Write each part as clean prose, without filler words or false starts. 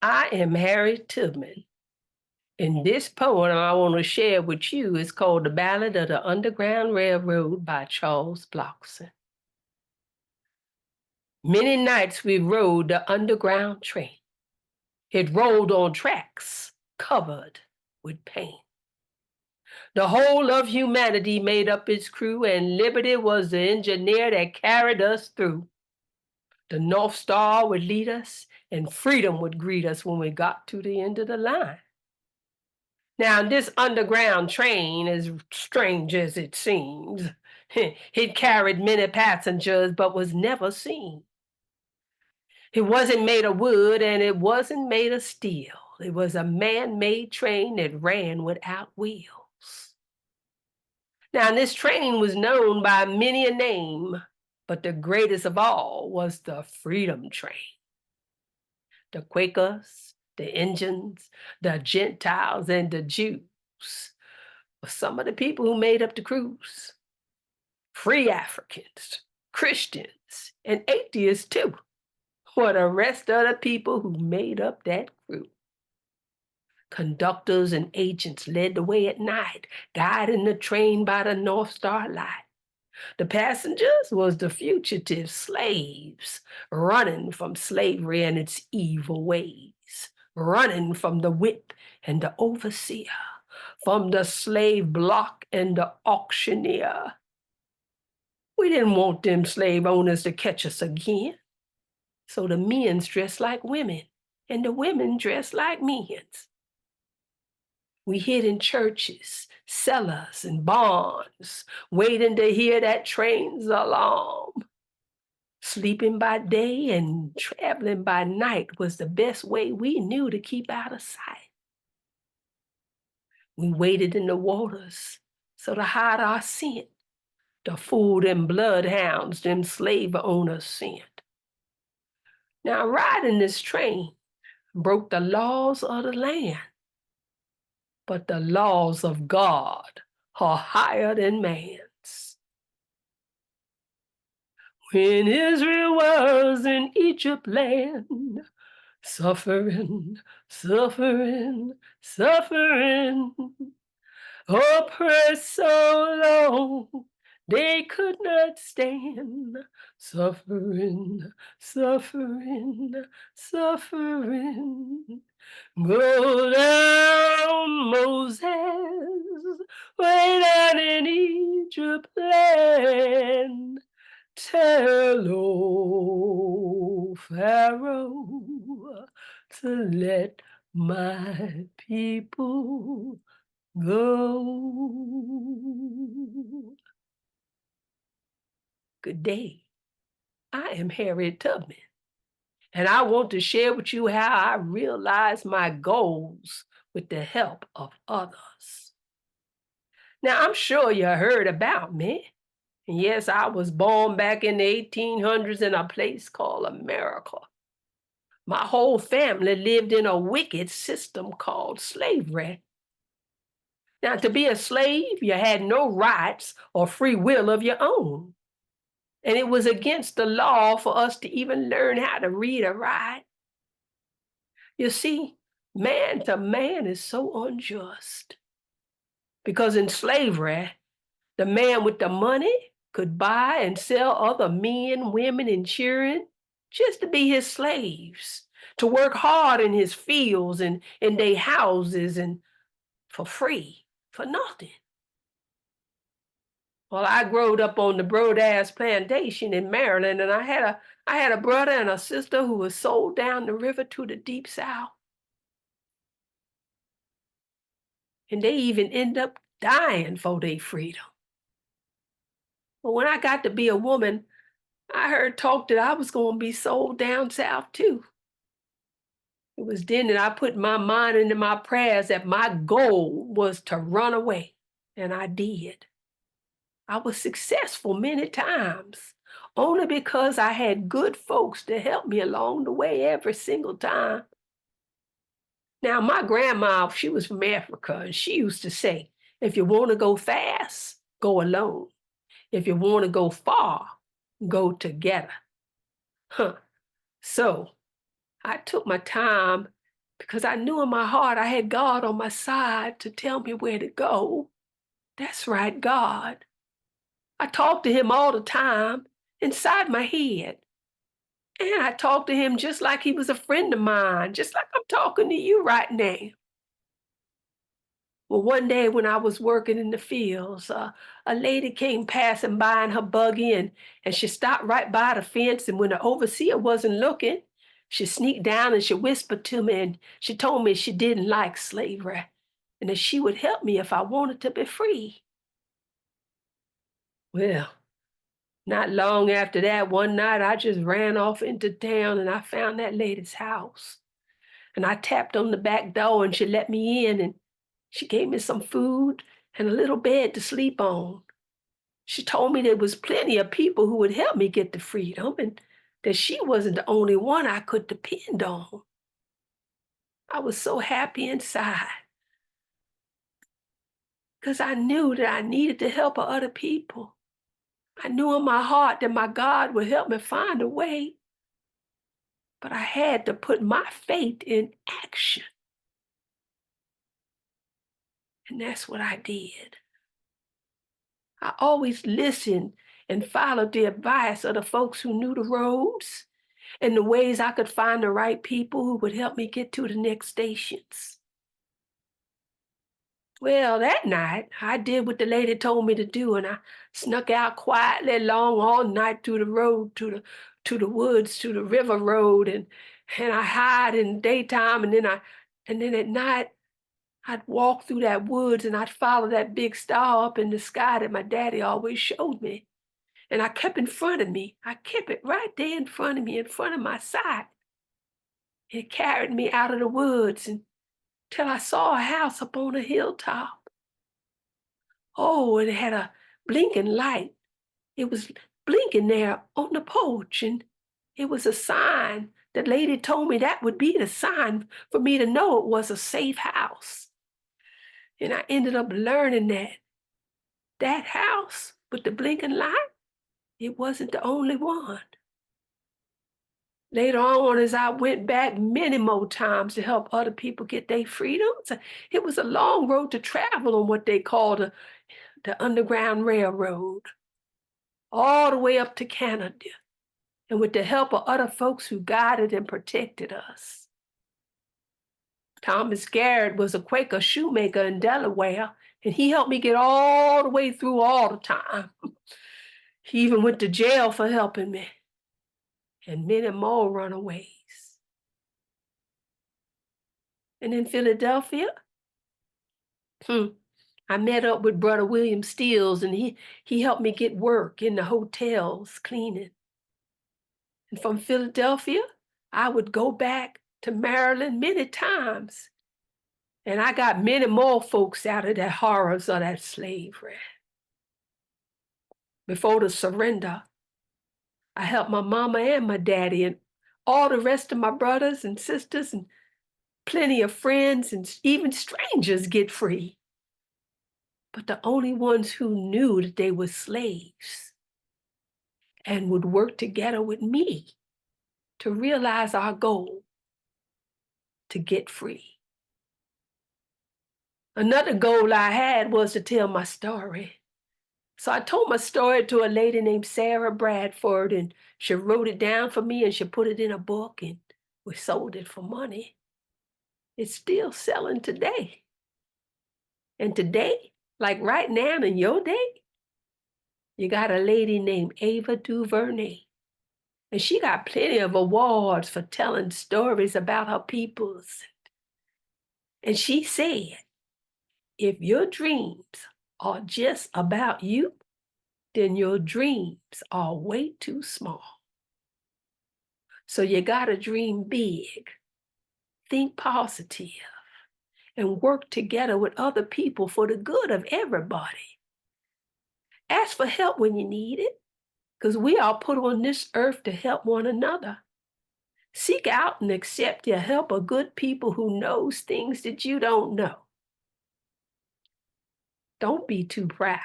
I am Harriet Tubman, and this poem I want to share with you is called The Ballad of the Underground Railroad by Charles Blockson. Many nights we rode the underground train. It rolled on tracks covered with pain. The whole of humanity made up its crew, and liberty was the engineer that carried us through. The North Star would lead us, and freedom would greet us when we got to the end of the line. Now, this underground train, as strange as it seems, it carried many passengers but was never seen. It wasn't made of wood and it wasn't made of steel. It was a man-made train that ran without wheels. Now, this train was known by many a name, but the greatest of all was the Freedom Train. The Quakers, the Indians, the Gentiles, and the Jews were some of the people who made up the crews. Free Africans, Christians, and atheists too were the rest of the people who made up that crew. Conductors and agents led the way at night, guiding the train by the North Star light. The passengers was the fugitive slaves, running from slavery and its evil ways, running from the whip and the overseer, from the slave block and the auctioneer. We didn't want them slave owners to catch us again. So the men's dressed like women, and the women dressed like men's. We hid in churches, cellars, and barns, waiting to hear that train's alarm. Sleeping by day and traveling by night was the best way we knew to keep out of sight. We waited in the waters so to hide our scent, the food and bloodhounds them slave owners sent. Now, riding this train broke the laws of the land, but the laws of God are higher than man's. When Israel was in Egypt land, suffering, suffering, suffering, oppressed so long they could not stand, suffering, suffering, suffering. Go down, Moses, way down in Egypt land. Tell old Pharaoh to let my people go. Good day. I am Harriet Tubman, and I want to share with you how I realized my goals with the help of others. Now, I'm sure you heard about me. And yes, I was born back in the 1800s in a place called America. My whole family lived in a wicked system called slavery. Now, to be a slave, you had no rights or free will of your own. And it was against the law for us to even learn how to read or write. You see, man to man is so unjust. Because in slavery, the man with the money could buy and sell other men, women, and children just to be his slaves, to work hard in his fields and in their houses and for free, for nothing. Well, I growed up on the Broad-Ass Plantation in Maryland, and I had a brother and a sister who was sold down the river to the Deep South. And they even end up dying for their freedom. But when I got to be a woman, I heard talk that I was going to be sold down south too. It was then that I put my mind into my prayers that my goal was to run away, and I did. I was successful many times, only because I had good folks to help me along the way every single time. Now, my grandma, she was from Africa, and she used to say, if you want to go fast, go alone. If you want to go far, go together. Huh. So I took my time because I knew in my heart I had God on my side to tell me where to go. That's right, God. I talked to him all the time inside my head. And I talked to him just like he was a friend of mine, just like I'm talking to you right now. Well, one day when I was working in the fields, a lady came passing by in her buggy and she stopped right by the fence. And when the overseer wasn't looking, she sneaked down and she whispered to me and she told me she didn't like slavery and that she would help me if I wanted to be free. Well, not long after that, one night I just ran off into town and I found that lady's house. And I tapped on the back door and she let me in and she gave me some food and a little bed to sleep on. She told me there was plenty of people who would help me get the freedom and that she wasn't the only one I could depend on. I was so happy inside because I knew that I needed to help other people. I knew in my heart that my God would help me find a way, but I had to put my faith in action. And that's what I did. I always listened and followed the advice of the folks who knew the roads and the ways I could find the right people who would help me get to the next stations. Well, that night, I did what the lady told me to do, and I snuck out quietly along all night through the road, to the woods, to the river road, and I hide in the daytime, and then at night I'd walk through that woods and I'd follow that big star up in the sky that my daddy always showed me. And I kept in front of me. I kept it right there in front of me, in front of my sight. It carried me out of the woods until I saw a house up on a hilltop. Oh, and it had a blinking light. It was blinking there on the porch, and it was a sign. The lady told me that would be the sign for me to know it was a safe house. And I ended up learning that that house with the blinking light, it wasn't the only one. Later on, as I went back many more times to help other people get their freedoms, it was a long road to travel on what they call the Underground Railroad, all the way up to Canada, and with the help of other folks who guided and protected us. Thomas Garrett was a Quaker shoemaker in Delaware, and he helped me get all the way through all the time. He even went to jail for helping me, and many more runaways. And in Philadelphia, I met up with Brother William Steels, and he helped me get work in the hotels, cleaning. And from Philadelphia, I would go back to Maryland many times. And I got many more folks out of the horrors of that slavery. Before the surrender, I helped my mama and my daddy and all the rest of my brothers and sisters and plenty of friends and even strangers get free. But the only ones who knew that they were slaves and would work together with me to realize our goal, to get free. Another goal I had was to tell my story. So I told my story to a lady named Sarah Bradford, and she wrote it down for me and she put it in a book, and we sold it for money. It's still selling today. And today, like right now in your day, you got a lady named Ava DuVernay. And she got plenty of awards for telling stories about her peoples. And she said, if your dreams are just about you, then your dreams are way too small. So you gotta dream big, think positive, and work together with other people for the good of everybody. Ask for help when you need it, because we are put on this earth to help one another. Seek out and accept the help of good people who knows things that you don't know. Don't be too proud.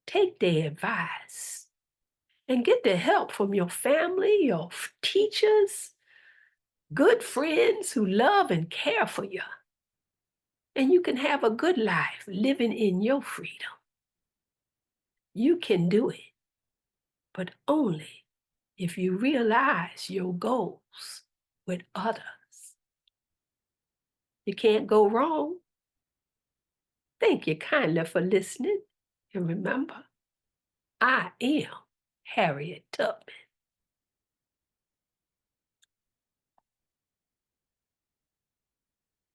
Take their advice and get the help from your family, your teachers, good friends who love and care for you, and you can have a good life living in your freedom. You can do it, but only if you realize your goals with others. You can't go wrong. Thank you kindly for listening. And remember, I am Harriet Tubman.